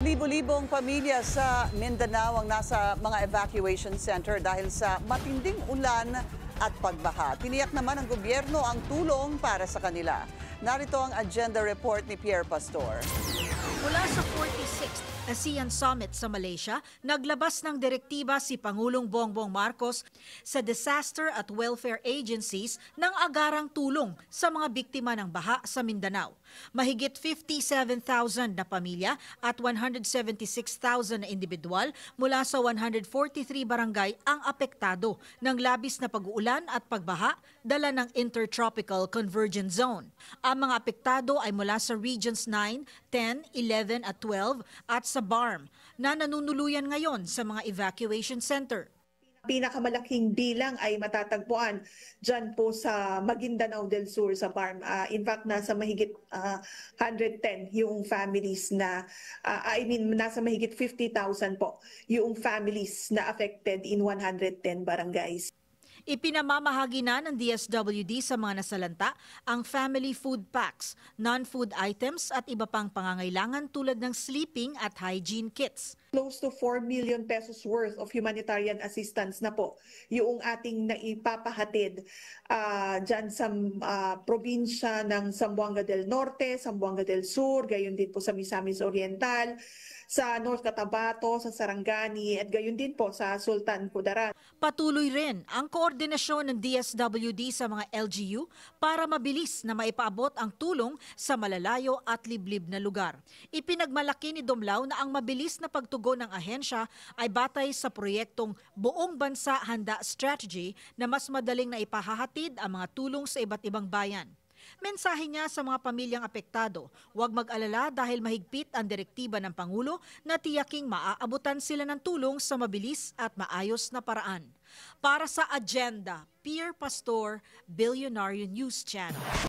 Libo-libong pamilya sa Mindanao ang nasa mga evacuation center dahil sa matinding ulan at pagbaha. Tiniyak naman ng gobyerno ang tulong para sa kanila. Narito ang agenda report ni Pierre Pastor. Mula sa 46th ASEAN Summit sa Malaysia, naglabas ng direktiba si Pangulong Bongbong Marcos sa disaster at welfare agencies ng agarang tulong sa mga biktima ng baha sa Mindanao. Mahigit 57,000 na pamilya at 176,000 na individual mula sa 143 barangay ang apektado ng labis na pag-uulan at pagbaha dala ng Intertropical Convergence Zone. Ang mga apektado ay mula sa Regions 9, 10, 11 at 12 at sa BARM na nanunuluyan ngayon sa mga evacuation center. Pinakamalaking bilang ay matatagpuan dyan po sa Maguindanao del Sur sa BARM. In fact, nasa mahigit 110 yung families na, nasa mahigit 50,000 po yung families na affected in 110 barangays. Ipinamamahagi na ng DSWD sa mga nasalanta ang family food packs, non-food items at iba pang pangangailangan tulad ng sleeping at hygiene kits. Close to 4 million pesos worth of humanitarian assistance na po yung ating naipapahatid dyan sa probinsya ng Zamboanga del Norte, Zamboanga del Sur, gayon din po sa Misamis Oriental, sa North Cotabato, sa Sarangani at gayon din po sa Sultan Kudarat. Patuloy rin ang koordinasyon ng DSWD sa mga LGU para mabilis na maipaabot ang tulong sa malalayo at liblib na lugar. Ipinagmalaki ni Domlao na ang mabilis na pagtugon ng ahensya ay batay sa proyektong Buong Bansa Handa Strategy na mas madaling na ipahahatid ang mga tulong sa iba't ibang bayan. Mensahe niya sa mga pamilyang apektado, huwag mag-alala dahil mahigpit ang direktiba ng Pangulo na tiyaking maaabutan sila ng tulong sa mabilis at maayos na paraan. Para sa Agenda, Pierre Pastor, Billionaire News Channel.